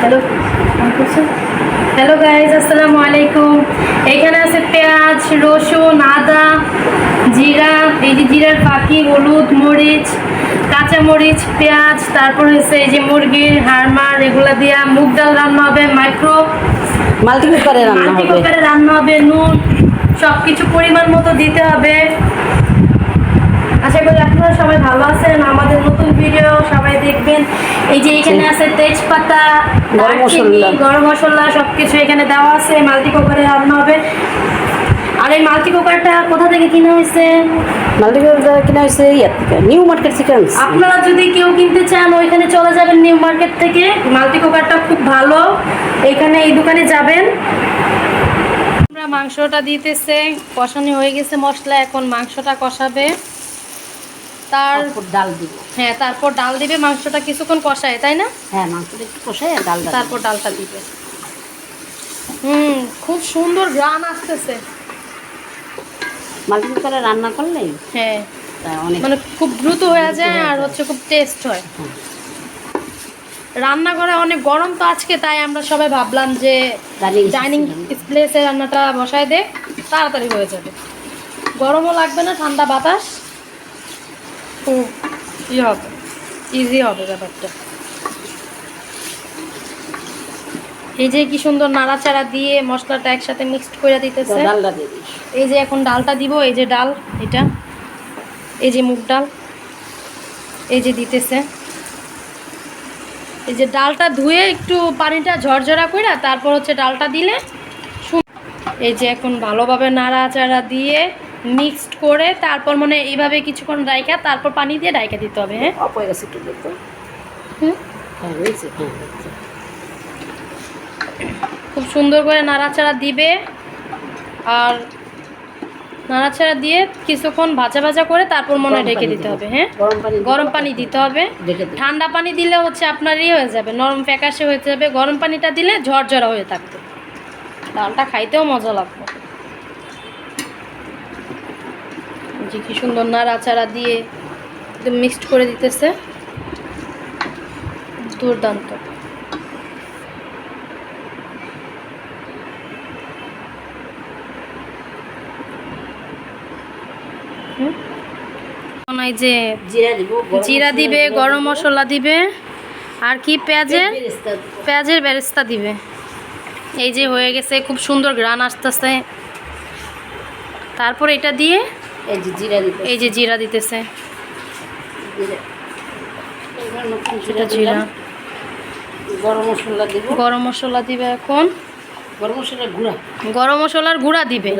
Hello hello guys, আসসালামু আলাইকুম। এখানে আছে পেঁয়াজ, রসুন, আদা, জিরা, এই যে জিরার পাখি, হলুদ, মরিচ, কাঁচামরিচ, পেঁয়াজ, তারপর হচ্ছে এই যে মুরগির হাড়মার, এগুলা দিয়া মুগ ডাল রান্না হবে, মাল্টিকুকারে রান্না হবে, নুন সব কিছু পরিমাণ মতো দিতে হবে। আশা করি আপনারা সবাই ভালো আছেন। আমাদের নতুন ভিডিও সবাই দেখবেন। এই যে এখানে আছে তেজপাতা, দারচিনি, গরম মশলা সবকিছু এখানে দেওয়া আছে। মাল্টি কুকারে রান্না হবে। আর এই মাল্টি কুকারটা কোথা থেকে কিনা হয়েছে? মাল্টি কুকার কিনা হয়েছে নিউ মার্কেট চিকেন। আপনারা যদি কেউ কিনতে চান ওইখানে চলে যাবেন নিউ মার্কেট থেকে। মাল্টি কুকারটা খুব ভালো, এখানে এই দোকানে যাবেন। আমরা মাংসটা দিতেছে, কষানো হয়ে গেছে মশলা, এখন মাংসটা কষাবে। তারপর ডাল দিব। হ্যাঁ, তারপর ডাল দিবে। মাংসটা কিছুক্ষণ কষায়, তাই না? হ্যাঁ, মাংসটা একটু কষায় ডাল, তারপর ডালটা দিবে। খুব সুন্দর ঘ্রাণ আসতেছে মাল্টি কুকারে রান্না করলে। হ্যাঁ, মানে খুব দ্রুত হয়ে যায় আর হচ্ছে খুব টেস্ট হয়। রান্না করে অনেক গরম তো আজকে, তাই আমরা সবাই ভাবলাম যে ডাইনিং প্লেসে রান্নাটা বসায় দে, তাড়াতাড়ি হয়ে যাবে, গরমও লাগবে না, ঠান্ডা বাতাস, খুব হবে, ইজি হবে ব্যাপারটা। এই যে কি সুন্দর নাড়াচাড়া দিয়ে মশলাটা একসাথে মিক্সড করে দিতেছে। এই যে এখন ডালটা দিব। এই যে ডাল, এটা এই যে মুগ ডাল, এই যে দিতেছে। এই যে ডালটা ধুয়ে একটু পানিটা ঝরঝরা করে তারপর হচ্ছে ডালটা দিলে। এই যে এখন ভালোভাবে নাড়াচাড়া দিয়ে মিক্সড করে তারপর মানে এইভাবে কিছুক্ষণ রাইখা তারপর পানি দিয়ে ডাইকা দিতে হবে। হ্যাঁ, খুব সুন্দর করে নাড়াচাড়া দিবে। আর নাড়াচাড়া দিয়ে কিছুক্ষণ ভাজা ভাজা করে তারপর মনে হয় ঢেকে দিতে হবে। হ্যাঁ, গরম পানি দিতে হবে। ঠান্ডা পানি দিলে হচ্ছে আপনার হয়ে যাবে, নরম ফ্যাকাশে হয়ে যাবে। গরম পানিটা দিলে ঝরঝরা হয়ে থাকবে, ডালটা খাইতেও মজা লাগবে। যে কি সুন্দর নাড়াচাড়া দিয়ে একদম মিক্সড করে দিতেছে, দুর্দান্ত। যে জিরা দিবে, গরম মশলা দিবে, আর কি পেঁয়াজের বেরেস্তা দিবে। এই যে হয়ে গেছে, খুব সুন্দর ঘ্রাণ আসতেছে। তারপর এটা দিয়ে এই যে জিরা দিতেছে, জিরা, গরম মশলা দিবে। এখন গরম মশলার গুঁড়া দিবে।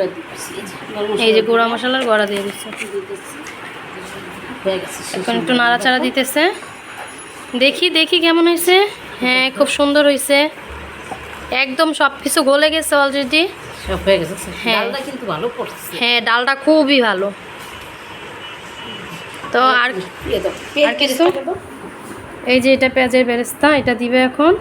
এই যে গুঁড়া মশলার গুঁড়া দিয়ে দিচ্ছে। এখন একটু নাড়াচাড়া দিতেছে। দেখি কেমন হয়েছে। হ্যাঁ, খুব সুন্দর হয়েছে, একদম সব কিছু গলে গেছে অলরেডি। হ্যাঁ, ডালটা খুবই ভালো। তো আর কিছু, এই যে এটা পেঁয়াজের বেরেস্তা, এটা দিবে এখন।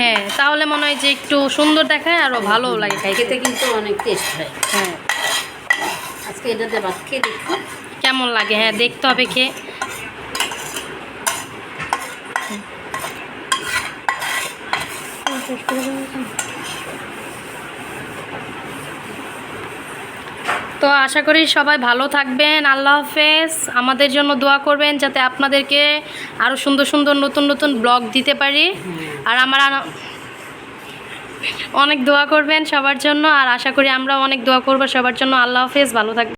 হ্যাঁ, তাহলে মনে হয় যে একটু সুন্দর দেখায়, আরো ভালো লাগে খেতে, কিন্তু অনেক টেস্ট হয়। হ্যাঁ, আজকে এটাতে ভাত খেয়ে দেখি কেমন লাগে। হ্যাঁ, দেখতে হবে খেয়ে। তো আশা করি সবাই ভালো থাকবেন। আল্লাহ হাফেজ। আমাদের জন্য দোয়া করবেন যাতে আপনাদেরকে আরও সুন্দর সুন্দর নতুন ব্লগ দিতে পারি। আর অনেক দোয়া করবেন সবার জন্য, আর আশা করি আমরা অনেক দোয়া করবো সবার জন্য। আল্লাহ হাফেজ, ভালো থাকবেন।